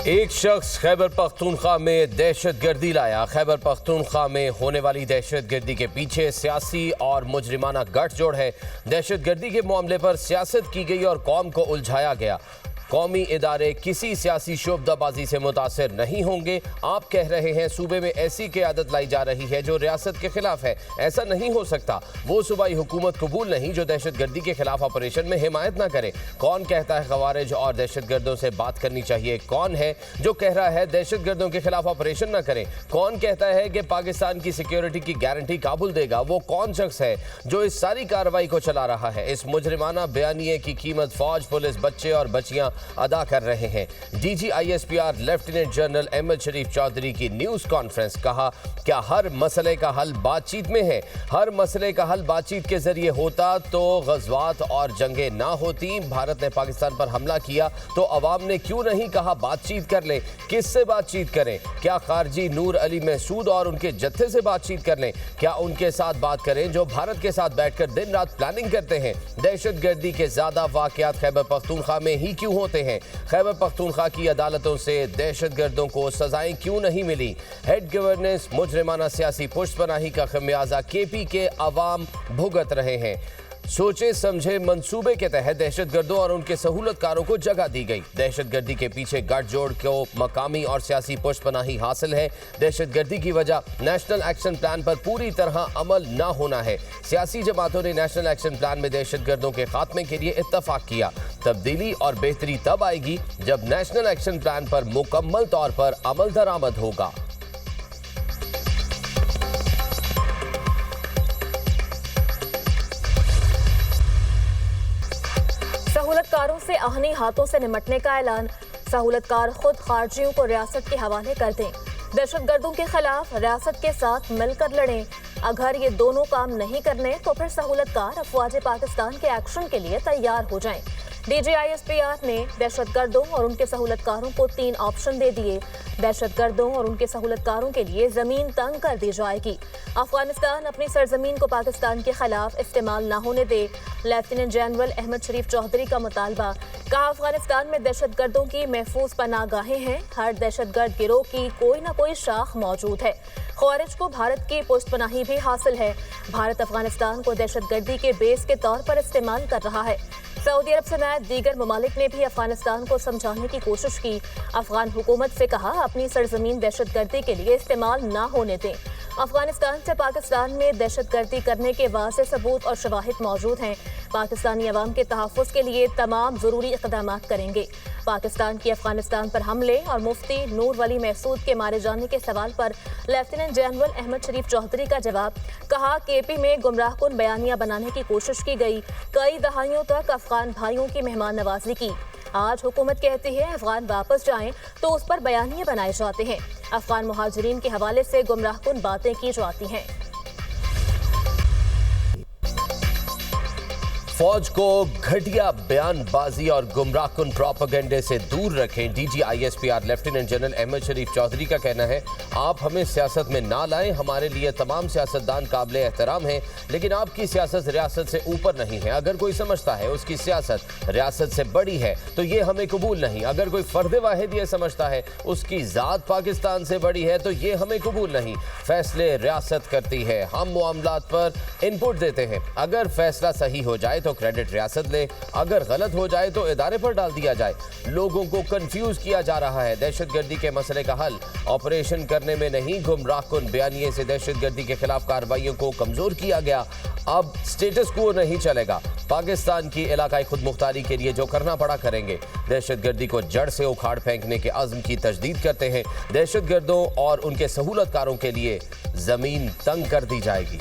ایک شخص خیبر پختونخوا میں دہشت گردی لایا۔ خیبر پختونخوا میں ہونے والی دہشت گردی کے پیچھے سیاسی اور مجرمانہ گٹھ جوڑ ہے۔ دہشت گردی کے معاملے پر سیاست کی گئی اور قوم کو الجھایا گیا۔ قومی ادارے کسی سیاسی شعبہ بازی سے متاثر نہیں ہوں گے۔ آپ کہہ رہے ہیں صوبے میں ایسی قیادت لائی جا رہی ہے جو ریاست کے خلاف ہے۔ ایسا نہیں ہو سکتا۔ وہ صوبائی حکومت قبول نہیں جو دہشت گردی کے خلاف آپریشن میں حمایت نہ کرے۔ کون کہتا ہے خوارج اور دہشت گردوں سے بات کرنی چاہیے؟ کون ہے جو کہہ رہا ہے دہشت گردوں کے خلاف آپریشن نہ کریں؟ کون کہتا ہے کہ پاکستان کی سیکیورٹی کی گارنٹی کابل دے گا؟ وہ کون شخص ہے جو اس ساری کارروائی کو چلا رہا ہے؟ اس مجرمانہ بیانیے کی قیمت فوج، پولیس، بچے اور بچیاں ادا کر رہے ہیں۔ D G I S P R lieutenant general Ahmed Sharif Chaudhry کی نیوز کانفرنس۔ کہا کیا ہر مسئلے کا حل بات چیت میں ہے؟ ہر مسئلے کا حل بات چیت کے ذریعے ہوتا تو غزوات اور جنگیں نہ ہوتی۔ بھارت نے پاکستان پر حملہ کیا تو عوام نے کیوں نہیں کہا بات چیت کر لیں؟ کس سے بات چیت کریں؟ کیا خارجی نور علی محسود اور ان کے جتھے سے بات چیت کر لیں؟ کیا ان کے ساتھ بات کریں جو بھارت کے ساتھ بیٹھ کر دن رات پلاننگ کرتے ہیں؟ دہشت گردی کے زیادہ واقعات خیبر پختونخوا میں ہی کیوں ہوتے ہیں؟ خیبر پختونخوا کی عدالتوں سے دہشت گردوں کو سزائیں کیوں نہیں ملی؟ ہیڈ گورننس مجرمانہ سیاسی پشت پناہی کا خمیازہ کے پی کے عوام بھگت رہے ہیں۔ سوچے سمجھے منصوبے کے تحت دہشت گردوں اور ان کے سہولت کاروں کو جگہ دی گئی۔ دہشت گردی کے پیچھے گٹھ جوڑ کو مقامی اور سیاسی پشت پناہی حاصل ہے۔ دہشت گردی کی وجہ نیشنل ایکشن پلان پر پوری طرح عمل نہ ہونا ہے۔ سیاسی جماعتوں نے نیشنل ایکشن پلان میں دہشت گردوں کے خاتمے کے لیے اتفاق کیا۔ تبدیلی اور بہتری تب آئے گی جب نیشنل ایکشن پلان پر مکمل طور پر عمل درآمد ہوگا۔ سہولت کاروں سے آہنی ہاتھوں سے نمٹنے کا اعلان۔ سہولت کار خود خارجیوں کو ریاست کے حوالے کر دیں۔ دہشت گردوں کے خلاف ریاست کے ساتھ مل کر لڑیں۔ اگر یہ دونوں کام نہیں کرنے تو پھر سہولت کار افواج پاکستان کے ایکشن کے لیے تیار ہو جائیں۔ D G I S P R نے دہشت گردوں اور ان کے سہولت کاروں کو 3 آپشن دے دیے۔ دہشت گردوں اور ان کے سہولت کاروں کے لیے زمین تنگ کر دی جائے گی۔ افغانستان اپنی سرزمین کو پاکستان کے خلاف استعمال نہ ہونے دے۔ لیفٹیننٹ جنرل احمد شریف چودھری کا مطالبہ۔ کہا افغانستان میں دہشت گردوں کی محفوظ پناہ گاہیں ہیں۔ ہر دہشت گرد گروہ کی کوئی نہ کوئی شاخ موجود ہے۔ خوارج کو بھارت کی پشت پناہی بھی حاصل ہے۔ بھارت افغانستان کو دہشت گردی کے بیس کے طور پر استعمال کر رہا ہے۔ سعودی عرب سمیت دیگر ممالک نے بھی افغانستان کو سمجھانے کی کوشش کی۔ افغان حکومت سے کہا اپنی سرزمین دہشت گردی کے لیے استعمال نہ ہونے دیں۔ افغانستان سے پاکستان میں دہشت گردی کرنے کے واضح ثبوت اور شواہد موجود ہیں۔ پاکستانی عوام کے تحفظ کے لیے تمام ضروری اقدامات کریں گے۔ پاکستان کی افغانستان پر حملے اور مفتی نور ولی محسود کے مارے جانے کے سوال پر لیفٹیننٹ جنرل احمد شریف چودھری کا جواب۔ کہا کے پی میں گمراہ کن بیانیاں بنانے کی کوشش کی گئی۔ کئی دہائیوں تک افغان بھائیوں کی مہمان نوازی کی۔ آج حکومت کہتی ہے افغان واپس جائیں تو اس پر بیانیے بنائے جاتے ہیں۔ افغان مہاجرین کے حوالے سے گمراہ کن باتیں کی جاتی ہیں۔ فوج کو گھٹیا بیان بازی اور گمراہ کن پروپیگنڈے سے دور رکھیں۔ D G I S P R lieutenant general Ahmed Sharif Chaudhry کا کہنا ہے آپ ہمیں سیاست میں نہ لائیں۔ ہمارے لیے تمام سیاستدان قابل احترام ہیں لیکن آپ کی سیاست ریاست سے اوپر نہیں ہے۔ اگر کوئی سمجھتا ہے اس کی سیاست ریاست سے بڑی ہے تو یہ ہمیں قبول نہیں۔ اگر کوئی فرد واحد یہ سمجھتا ہے اس کی ذات پاکستان سے بڑی ہے تو یہ ہمیں قبول نہیں۔ فیصلے ریاست کرتی ہے۔ ہم معاملات پر ان پٹ دیتے ہیں۔ اگر فیصلہ صحیح ہو جائے تو کریڈٹ ریاست لے، اگر غلط ہو جائے تو ادارے پر ڈال دیا جائے۔ لوگوں کو کنفیوز کیا جا رہا ہے۔ دہشت گردی کے مسئلے کا حل آپریشن کرنے میں نہیں، گمراہ کن بیانیے سے دہشت گردی کے خلاف کارروائیوں کو کمزور کیا گیا۔ اب سٹیٹس کو نہیں چلے گا۔ پاکستان کی علاقائی خود مختاری کے لیے جو کرنا پڑا کریں گے۔ دہشت گردی کو جڑ سے اکھاڑ پھینکنے کے عزم کی تجدید کرتے ہیں۔ دہشت گردوں اور ان کے سہولت کاروں کے لیے زمین تنگ کر دی جائے گی۔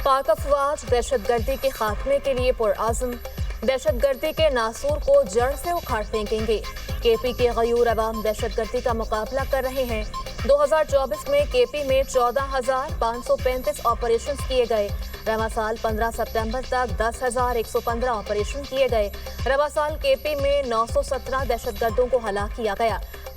پاک افواج دہشت گردی کے خاتمے کے لیے پرعزم۔ دہشت گردی کے ناسور کو جڑ سے اکھاڑ پھینکیں گے۔ کے پی کے غیور عوام دہشت گردی کا مقابلہ کر رہے ہیں۔ 2024 میں کے پی میں 14,535 آپریشنز کیے گئے۔ رواں سال 15 ستمبر تک 10,115 آپریشن کیے گئے۔ رواں سال کے پی میں 917 دہشت گردوں کو ہلاک کیا گیا۔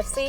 FC